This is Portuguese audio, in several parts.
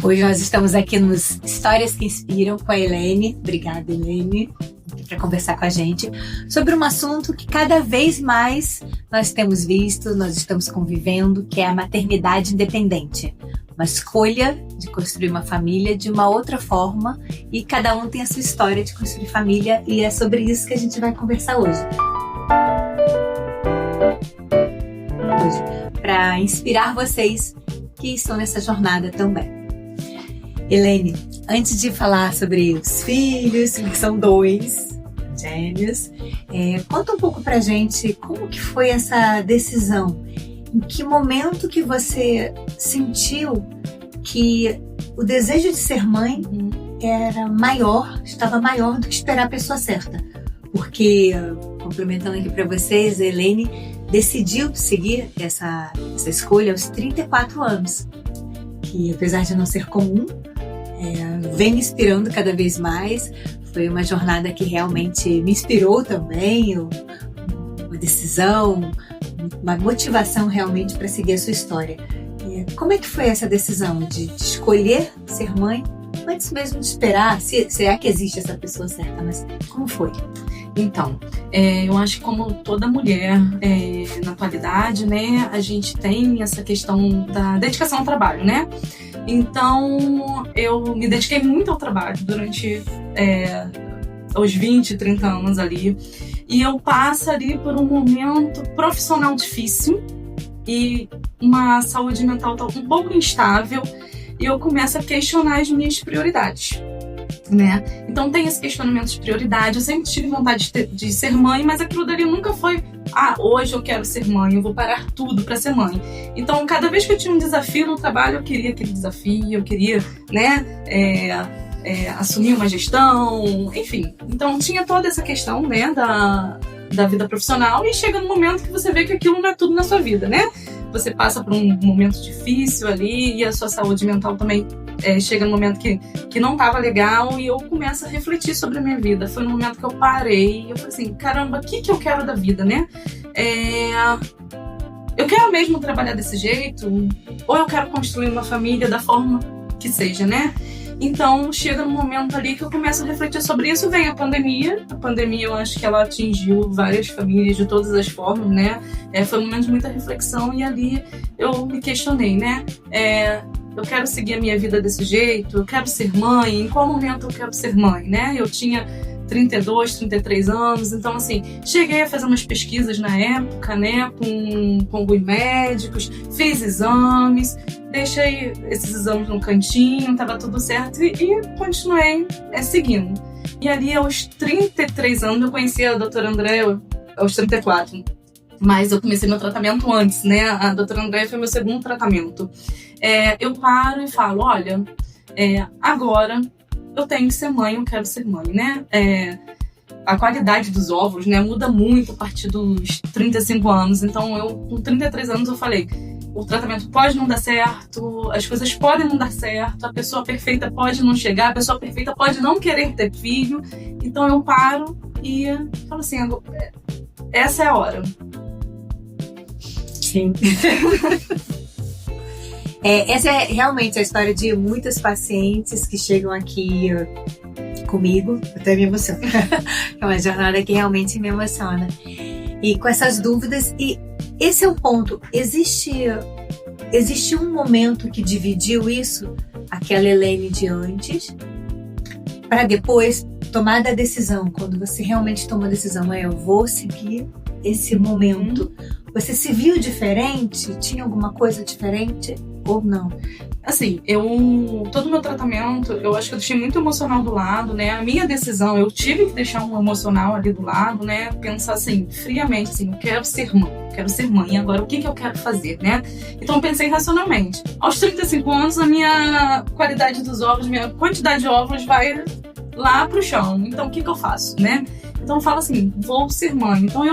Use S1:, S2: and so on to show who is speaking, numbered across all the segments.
S1: Hoje nós estamos aqui nos Histórias que Inspiram com a Helene. Obrigada, Helene, para conversar com a gente sobre um assunto que cada vez mais nós temos visto, nós estamos convivendo, que é a maternidade independente. Uma escolha de construir uma família de uma outra forma e cada um tem a sua história de construir família e é sobre isso que a gente vai conversar hoje. Para inspirar vocês que estão nessa jornada também. Helene, antes de falar sobre os filhos, que são 2 gêmeos, conta um pouco pra gente como que foi essa decisão. Em que momento que você sentiu que o desejo de ser mãe estava maior do que esperar a pessoa certa? Porque, complementando aqui para vocês, a Helene decidiu seguir essa escolha aos 34 anos, que apesar de não ser comum, vem me inspirando cada vez mais. Foi uma jornada que realmente me inspirou também, uma decisão, uma motivação realmente para seguir a sua história. Como é que foi essa decisão de escolher ser mãe antes mesmo de esperar? Se é que existe essa pessoa certa, mas como foi?
S2: Então, eu acho que como toda mulher na atualidade, né, a gente tem essa questão da dedicação ao trabalho, né? Então, eu me dediquei muito ao trabalho durante os 20, 30 anos ali. E eu passo ali por um momento profissional difícil e uma saúde mental um pouco instável. E eu começo a questionar as minhas prioridades, né? Então tem esse questionamento de prioridade. Eu sempre tive vontade de ser mãe, mas aquilo dali nunca foi hoje eu quero ser mãe, eu vou parar tudo para ser mãe. Então cada vez que eu tinha um desafio no trabalho, eu queria aquele desafio, eu queria, né, assumir uma gestão, enfim. Então tinha toda essa questão, né, da vida profissional, e chega no momento que você vê que aquilo não é tudo na sua vida, né? Você passa por um momento difícil ali e a sua saúde mental também chega no momento que não estava legal, e eu começo a refletir sobre a minha vida. Foi no momento que eu parei e eu falei assim, caramba, o que eu quero da vida, né? Eu quero mesmo trabalhar desse jeito? Ou eu quero construir uma família da forma que seja, né? Então, chega no momento ali que eu começo a refletir sobre isso, vem a pandemia. A pandemia, eu acho que ela atingiu várias famílias de todas as formas, né? Foi um momento de muita reflexão e ali eu me questionei, né? Eu quero seguir a minha vida desse jeito? Eu quero ser mãe? Em qual momento eu quero ser mãe, né? Eu tinha 32, 33 anos, então assim, cheguei a fazer umas pesquisas na época, né, com alguns médicos, fiz exames, deixei esses exames no cantinho, tava tudo certo e continuei seguindo. E ali aos 33 anos eu conheci a doutora André, aos 34, mas eu comecei meu tratamento antes, né, a doutora André foi meu segundo tratamento. Eu paro e falo, olha, agora eu tenho que ser mãe, eu quero ser mãe, né? A qualidade dos óvulos, né, muda muito a partir dos 35 anos. Então, eu, com 33 anos, eu falei, o tratamento pode não dar certo, as coisas podem não dar certo, a pessoa perfeita pode não chegar, a pessoa perfeita pode não querer ter filho. Então, eu paro e falo assim, essa é a hora.
S1: Sim. Essa é realmente a história de muitas pacientes que chegam aqui comigo, até me emociona. É uma jornada que realmente me emociona. E com essas dúvidas, e esse é o ponto, existe um momento que dividiu isso, aquela Helene de antes, para depois tomar a decisão, quando você realmente toma a decisão, eu vou seguir esse momento. Você se viu diferente? Tinha alguma coisa diferente ou não?
S2: Assim, todo o meu tratamento, eu acho que eu deixei muito emocional do lado, né? A minha decisão, eu tive que deixar um emocional ali do lado, né? Pensar assim, friamente, assim, eu quero ser mãe, agora o que eu quero fazer, né? Então eu pensei racionalmente. Aos 35 anos, a minha qualidade dos óvulos, minha quantidade de óvulos vai lá pro chão. Então o que eu faço, né? Então eu falo assim, vou ser mãe. Então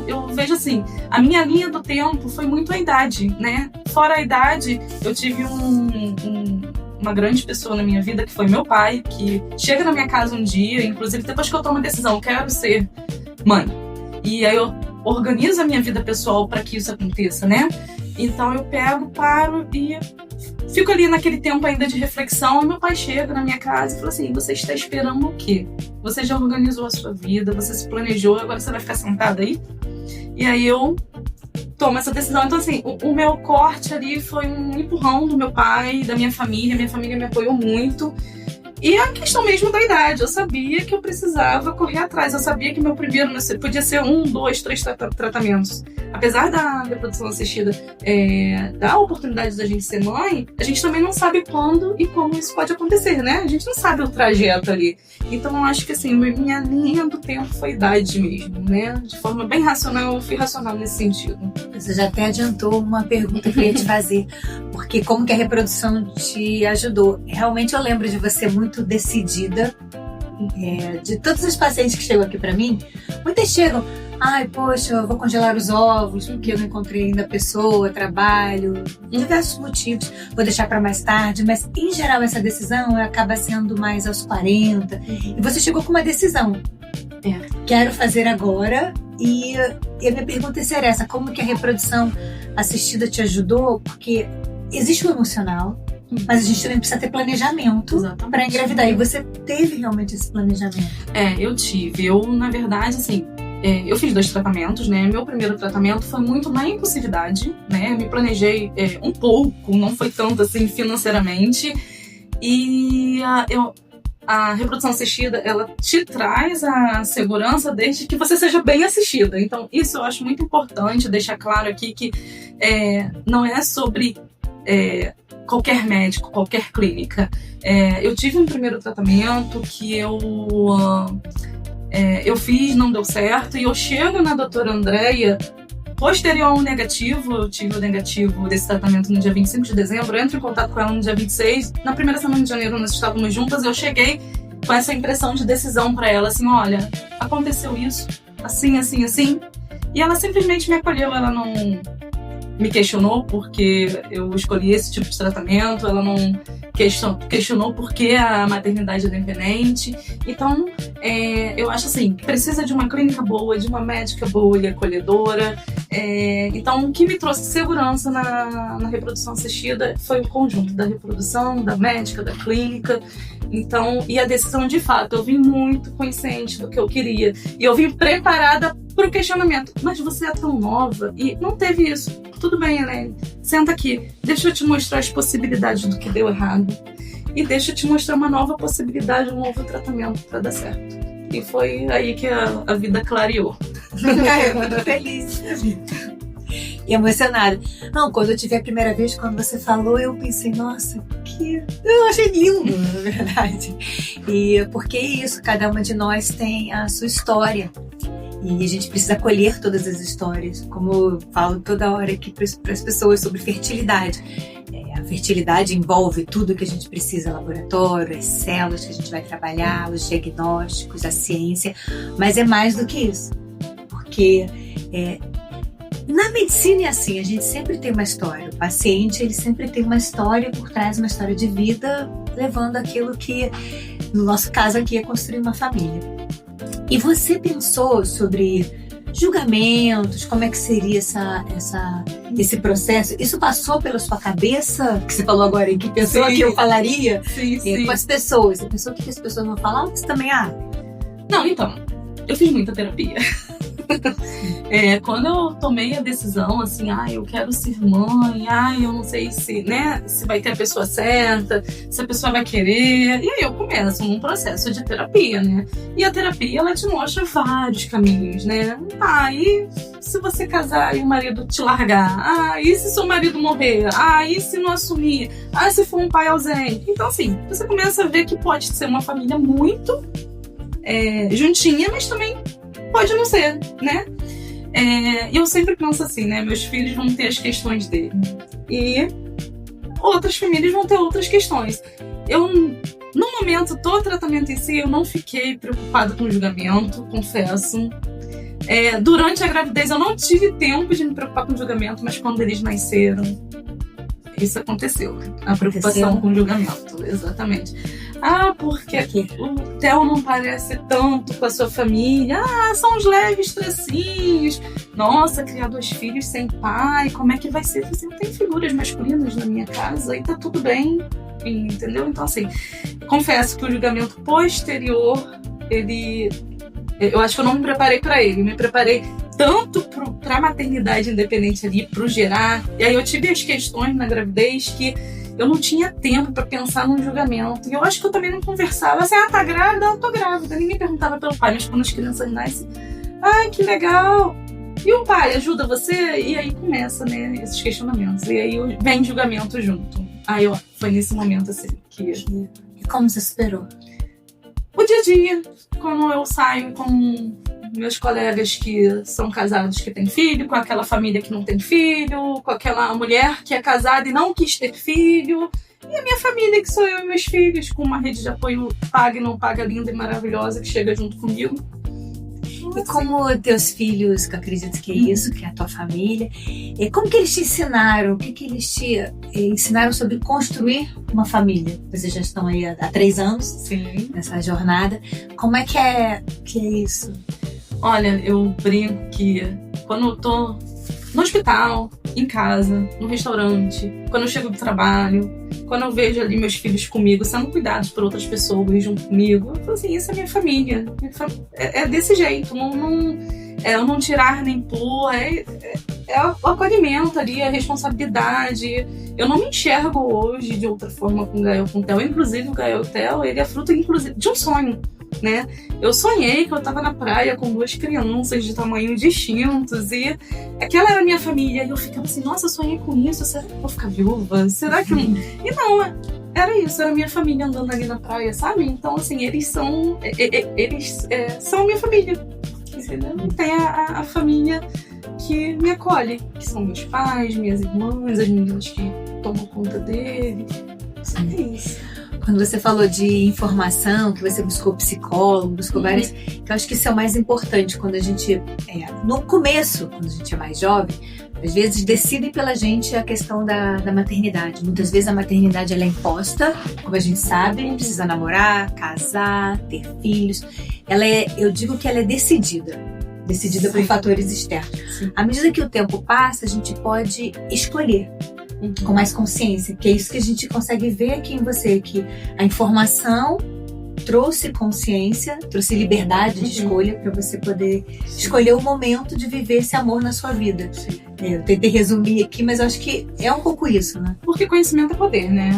S2: eu vejo assim, a minha linha do tempo foi muito a idade, né? Fora a idade, eu tive uma grande pessoa na minha vida, que foi meu pai, que chega na minha casa um dia, inclusive depois que eu tomo a decisão, quero ser mãe. E aí eu organizo a minha vida pessoal para que isso aconteça, né? Então eu paro e fico ali naquele tempo ainda de reflexão, e meu pai chega na minha casa e fala assim, você está esperando o quê? Você já organizou a sua vida, você se planejou, agora você vai ficar sentada aí? E aí eu tomo essa decisão. Então assim, o meu corte ali foi um empurrão do meu pai, da minha família me apoiou muito. E a questão mesmo da idade, eu sabia que eu precisava correr atrás, eu sabia que meu primeiro podia ser 1, 2, 3 tratamentos. Apesar da reprodução assistida dar a oportunidade da gente ser mãe, a gente também não sabe quando e como isso pode acontecer, né? A gente não sabe o trajeto ali. Então eu acho que assim, minha linha do tempo foi idade mesmo, né? De forma bem racional, eu fui racional nesse sentido.
S1: Você já até adiantou uma pergunta que eu ia te fazer, porque como que a reprodução te ajudou? Realmente eu lembro de você muito decidida. De todos os pacientes que chegam aqui pra mim, muitas chegam, ai, poxa, eu vou congelar os ovos porque eu não encontrei ainda a pessoa, trabalho, diversos motivos, vou deixar pra mais tarde, mas em geral essa decisão acaba sendo mais aos 40, e você chegou com uma decisão, quero fazer agora, e a minha pergunta seria essa, como que a reprodução assistida te ajudou? Porque existe o emocional, mas a gente também precisa ter planejamento para engravidar. E você teve realmente esse planejamento?
S2: Eu tive. Eu, na verdade, assim, eu fiz 2 tratamentos, né? Meu primeiro tratamento foi muito na impulsividade, né? Eu me planejei um pouco, não foi tanto assim financeiramente. E a reprodução assistida, ela te traz a segurança desde que você seja bem assistida. Então, isso eu acho muito importante deixar claro aqui que não é sobre qualquer médico, qualquer clínica. Eu tive um primeiro tratamento que eu fiz, não deu certo, e eu chego na doutora Andréia, posterior ao negativo, eu tive o negativo desse tratamento no dia 25 de dezembro, eu entro em contato com ela no dia 26, na primeira semana de janeiro nós estávamos juntas, eu cheguei com essa impressão de decisão para ela, assim, olha, aconteceu isso, assim, assim, assim, e ela simplesmente me acolheu, ela não me questionou porque eu escolhi esse tipo de tratamento, ela não questionou por que a maternidade é dependente. Então, eu acho assim, precisa de uma clínica boa, de uma médica boa e acolhedora. Então, o que me trouxe segurança na reprodução assistida foi o conjunto da reprodução, da médica, da clínica. Então, e a decisão de fato, eu vim muito consciente do que eu queria. E eu vim preparada para o questionamento. Mas você é tão nova e não teve isso. Tudo bem, Helene, senta aqui. Deixa eu te mostrar as possibilidades do que deu errado. E deixa eu te mostrar uma nova possibilidade, um novo tratamento para dar certo. E foi aí que a vida clareou.
S1: Muito feliz. E emocionada. Não, quando eu tive a primeira vez, quando você falou, eu pensei, nossa, eu achei lindo, na verdade. E porque é isso, cada uma de nós tem a sua história. E a gente precisa acolher todas as histórias, como eu falo toda hora aqui para as pessoas sobre fertilidade. A fertilidade envolve tudo que a gente precisa, laboratório, as células que a gente vai trabalhar, os diagnósticos, a ciência, mas é mais do que isso. Porque na medicina é assim, a gente sempre tem uma história. O paciente, ele sempre tem uma história por trás, uma história de vida, levando aquilo que, no nosso caso aqui, é construir uma família. E você pensou sobre julgamentos, como é que seria esse processo? Isso passou pela sua cabeça, que você falou agora, em que pessoa que eu falaria?
S2: Sim.
S1: Com as pessoas. Você pensou o que as pessoas vão falar? Você também,
S2: Não, então, eu fiz muita terapia. Quando eu tomei a decisão, assim, eu quero ser mãe, eu não sei se vai ter a pessoa certa, se a pessoa vai querer, e aí eu começo um processo de terapia, né? E a terapia, ela te mostra vários caminhos, né? E se você casar e o marido te largar? E se seu marido morrer? E se não assumir? Se for um pai ausente? Então, assim, você começa a ver que pode ser uma família muito juntinha, mas também pode não ser, né? E eu sempre penso assim, né? Meus filhos vão ter as questões dele. E outras famílias vão ter outras questões. No momento do tratamento em si, eu não fiquei preocupada com o julgamento, confesso. Durante a gravidez, eu não tive tempo de me preocupar com o julgamento, mas quando eles nasceram, isso aconteceu. A preocupação com o julgamento, exatamente. Porque o Theo não parece tanto com a sua família. São uns leves tracinhos. Nossa, criar 2 filhos sem pai, como é que vai ser? Assim, não tem figuras masculinas na minha casa e tá tudo bem, entendeu? Então, assim, confesso que o julgamento posterior, eu acho que eu não me preparei para ele. Me preparei tanto para a maternidade independente ali, para o gerar. E aí eu tive as questões na gravidez que eu não tinha tempo para pensar num julgamento. E eu acho que eu também não conversava. Assim, tá grávida? Eu tô grávida. Ninguém perguntava pelo pai, mas quando as crianças nascem, que legal. E o pai ajuda você? E aí começa, né, esses questionamentos. E aí vem julgamento junto. Aí foi nesse momento, assim, que...
S1: E como você superou?
S2: O dia a dia, quando eu saio com meus colegas que são casados que têm filho, com aquela família que não tem filho, com aquela mulher que é casada e não quis ter filho, e a minha família, que sou eu e meus filhos, com uma rede de apoio paga e não paga, linda e maravilhosa, que chega junto comigo.
S1: E como teus filhos, que eu acredito que é isso, que é a tua família, como que eles te ensinaram? O que eles te ensinaram sobre construir uma família? Vocês já estão aí há 3 anos.
S2: Sim.
S1: Nessa jornada. Como é que é isso?
S2: Olha, eu brinco que quando eu tô no hospital, em casa, no restaurante, quando eu chego do trabalho, quando eu vejo ali meus filhos comigo, sendo cuidados por outras pessoas junto comigo, eu falo assim, isso é minha família. É desse jeito, eu não tirar nem pôr, é o acolhimento ali, a responsabilidade. Eu não me enxergo hoje de outra forma com o Gael, com o Theo. Inclusive, o Gael e o Theo, ele é fruto inclusive, de um sonho, né? Eu sonhei que eu tava na praia com 2 crianças de tamanho distintos e aquela era a minha família. E eu ficava assim, nossa, eu sonhei com isso, será que eu vou ficar viúva? Será que... E não, era isso, era a minha família andando ali na praia, sabe? Então, assim, eles são a minha família. Tem a família que me acolhe, que são meus pais, minhas irmãs, as meninas que tomam conta dele. É isso.
S1: Quando você falou de informação, que você buscou psicólogo, buscou várias, que eu acho que isso é o mais importante quando a gente, no começo, quando a gente é mais jovem, às vezes decidem pela gente a questão da maternidade. Muitas vezes a maternidade ela é imposta, como a gente sabe, precisa namorar, casar, ter filhos. Eu digo que ela é decidida por fatores externos. Sim. À medida que o tempo passa, a gente pode escolher com mais consciência, que é isso que a gente consegue ver aqui em você, que a informação trouxe consciência, trouxe liberdade de escolha para você poder escolher o momento de viver esse amor na sua vida. Eu tentei resumir aqui, mas eu acho que é um pouco isso, né?
S2: Porque conhecimento é poder, né?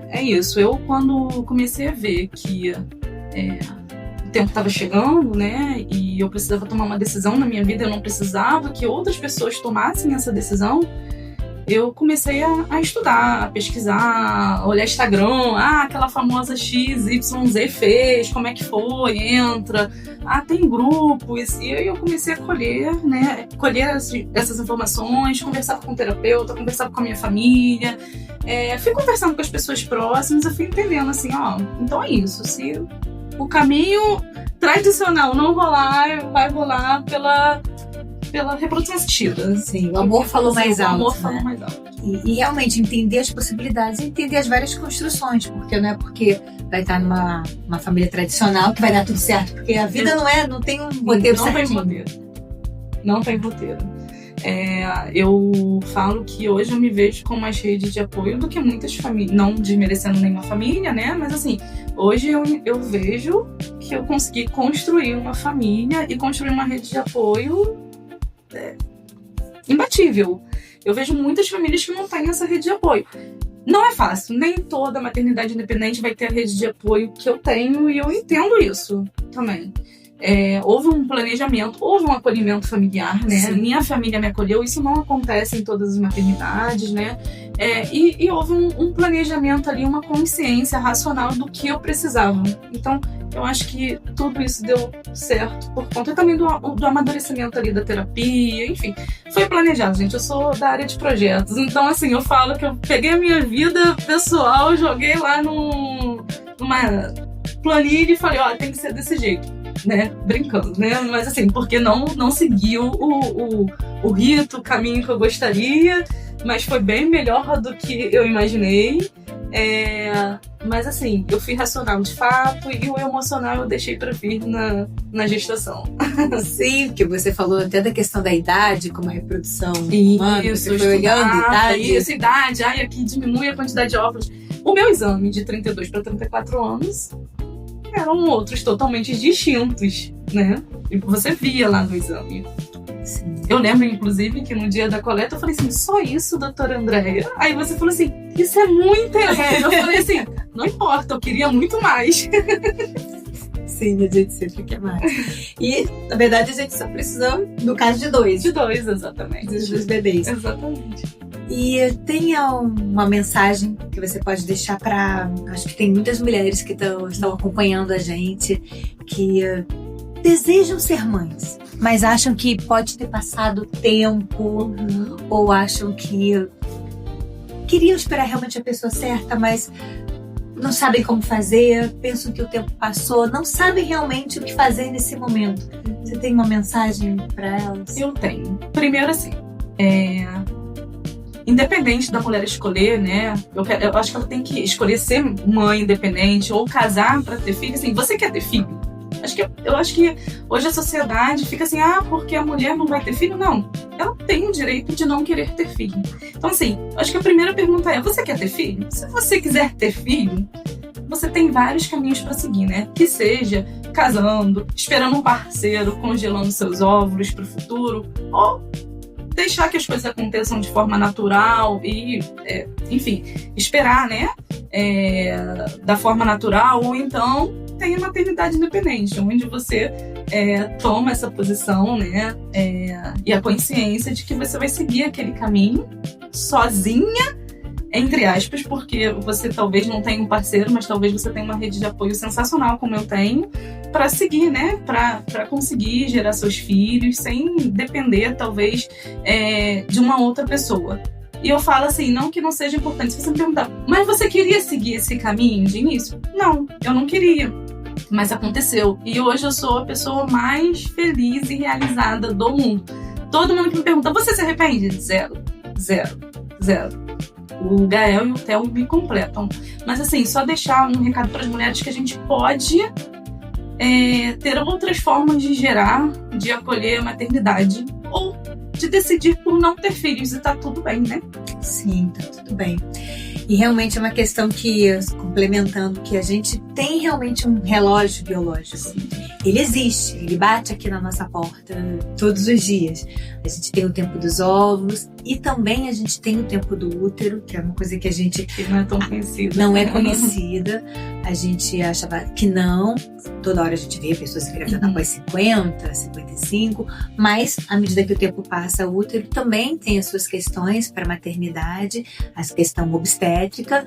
S2: É isso. Eu, quando comecei a ver que o tempo estava chegando, né? E eu precisava tomar uma decisão na minha vida, eu não precisava que outras pessoas tomassem essa decisão. Eu comecei a estudar, a pesquisar, a olhar Instagram, aquela famosa XYZ fez, como é que foi, entra, tem grupos, e aí eu comecei a colher essas informações, conversava com o terapeuta, conversava com a minha família, fui conversando com as pessoas próximas, eu fui entendendo assim, então é isso, se o caminho tradicional não rolar, vai rolar pela reprodução assistida.
S1: Sim, o amor falou mais alto.
S2: O amor falou mais alto.
S1: E realmente entender as possibilidades, entender as várias construções, porque não é porque vai estar numa família tradicional que vai dar tudo certo, porque a vida não tem um roteiro certinho.
S2: Não tem roteiro. Eu falo que hoje eu me vejo com mais rede de apoio do que muitas famílias, não desmerecendo nenhuma família, né? Mas assim, hoje eu vejo que eu consegui construir uma família e construir uma rede de apoio imbatível. Eu vejo muitas famílias que não têm essa rede de apoio. Não é fácil, nem toda maternidade independente vai ter a rede de apoio que eu tenho, e eu entendo isso também. Houve um planejamento, houve um acolhimento familiar, né? Sim. Minha família me acolheu, isso não acontece em todas as maternidades, né? E houve um planejamento ali, uma consciência racional do que eu precisava. Então, eu acho que tudo isso deu certo por conta também do amadurecimento ali da terapia, enfim. Foi planejado, gente. Eu sou da área de projetos, então, assim, eu falo que eu peguei a minha vida pessoal, joguei lá numa planilha e falei, tem que ser desse jeito. Né, brincando, né, mas assim, porque não seguiu o rito, o caminho que eu gostaria, mas foi bem melhor do que eu imaginei, Mas assim, eu fui racional de fato e o emocional eu deixei pra vir na gestação.
S1: Sim, porque você falou até da questão da idade, como a reprodução humana, você foi olhando idade.
S2: Isso, idade, aqui diminui a quantidade de óvulos. O meu exame de 32 para 34 anos eram outros totalmente distintos, né? E você via lá no exame.
S1: Sim.
S2: Eu lembro, inclusive, que no dia da coleta eu falei assim, só isso, doutora Andréia? Aí você falou assim, isso é muito errado. Eu falei assim, não importa, eu queria muito mais.
S1: Sim, a gente sempre quer mais. E, na verdade, a gente só precisou, no caso de 2.
S2: De 2, exatamente.
S1: Dos 2 bebês.
S2: Exatamente.
S1: E tem uma mensagem que você pode deixar para... Acho que tem muitas mulheres que estão acompanhando a gente, que desejam ser mães, mas acham que pode ter passado tempo, ou acham que queriam esperar realmente a pessoa certa, mas não sabem como fazer, pensam que o tempo passou, não sabem realmente o que fazer nesse momento. Você tem uma mensagem para elas?
S2: Eu tenho. Primeiro, assim, independente da mulher escolher, né? Eu acho que ela tem que escolher ser mãe independente ou casar para ter filho. Assim, você quer ter filho? Eu acho que hoje a sociedade fica assim, porque a mulher não vai ter filho? Não, ela tem o direito de não querer ter filho. Então assim, acho que a primeira pergunta é, você quer ter filho? Se você quiser ter filho, você tem vários caminhos para seguir, né? Que seja casando, esperando um parceiro, congelando seus óvulos para o futuro, ou deixar que as coisas aconteçam de forma natural e, enfim, esperar, né? Da forma natural, ou então tem a maternidade independente, onde você toma essa posição, né? E a consciência de que você vai seguir aquele caminho sozinha, entre aspas, porque você talvez não tenha um parceiro, mas talvez você tenha uma rede de apoio sensacional, como eu tenho, para seguir, né? Para conseguir gerar seus filhos sem depender, talvez, de uma outra pessoa. E eu falo assim, não que não seja importante. Se você me perguntar, mas você queria seguir esse caminho de início? Não, eu não queria. Mas aconteceu. E hoje eu sou a pessoa mais feliz e realizada do mundo. Todo mundo que me pergunta, você se arrepende? Zero. O Gael e o Theo me completam. Mas assim, só deixar um recado para as mulheres que a gente pode ter outras formas de gerar, de acolher a maternidade ou de decidir por não ter filhos, e tá tudo bem, né?
S1: Sim, tá tudo bem. E realmente é uma questão que, complementando, que a gente tem realmente um relógio biológico.
S2: Sim.
S1: Ele existe, ele bate aqui na nossa porta todos os dias. A gente tem o tempo dos óvulos e também a gente tem o tempo do útero, que é uma coisa que a gente...
S2: Que não é tão conhecida.
S1: Não é conhecida. A gente achava que não. Toda hora a gente vê pessoas se engravidando após 50, 55. Mas, à medida que o tempo passa, o útero também tem as suas questões para a maternidade, a questão obstétrica.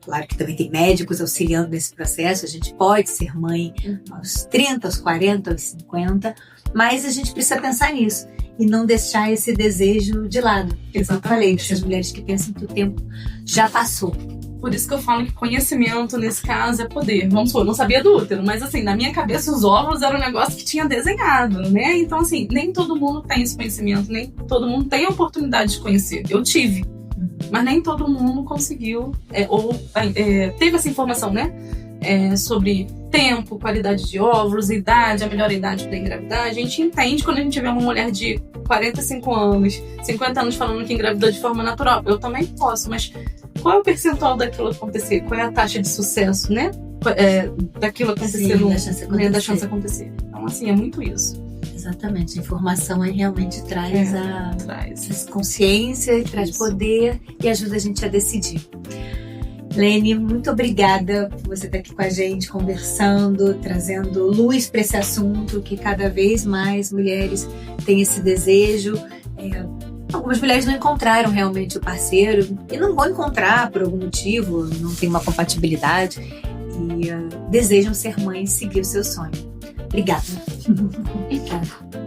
S1: Claro que também tem médicos auxiliando nesse processo. A gente pode ser mãe aos 30, aos 40, aos 50. Mas a gente precisa pensar nisso e não deixar esse desejo de lado. Eu falei, essas mulheres que pensam que o tempo já passou.
S2: Por isso que eu falo que conhecimento, nesse caso, é poder. Vamos supor, eu não sabia do útero, mas assim, na minha cabeça os óvulos eram um negócio que tinha desenhado, né? Então assim, nem todo mundo tem esse conhecimento, nem todo mundo tem a oportunidade de conhecer. Eu tive, mas nem todo mundo conseguiu, teve essa informação, né? Sobre tempo, qualidade de óvulos, idade, a melhor idade para engravidar. A gente entende quando a gente vê uma mulher de 45 anos, 50 anos falando que engravidou de forma natural. Eu também posso, mas qual é o percentual daquilo acontecer? Qual é a taxa de sucesso, né? Daquilo acontecer, da chance acontecer. Então, assim, é muito isso.
S1: Exatamente. A informação realmente traz traz consciência, traz poder e ajuda a gente a decidir. Lene, muito obrigada por você estar aqui com a gente, conversando, trazendo luz para esse assunto, que cada vez mais mulheres têm esse desejo. Algumas mulheres não encontraram realmente o parceiro e não vão encontrar por algum motivo, não tem uma compatibilidade e desejam ser mães e seguir o seu sonho. Obrigada.
S2: Obrigada.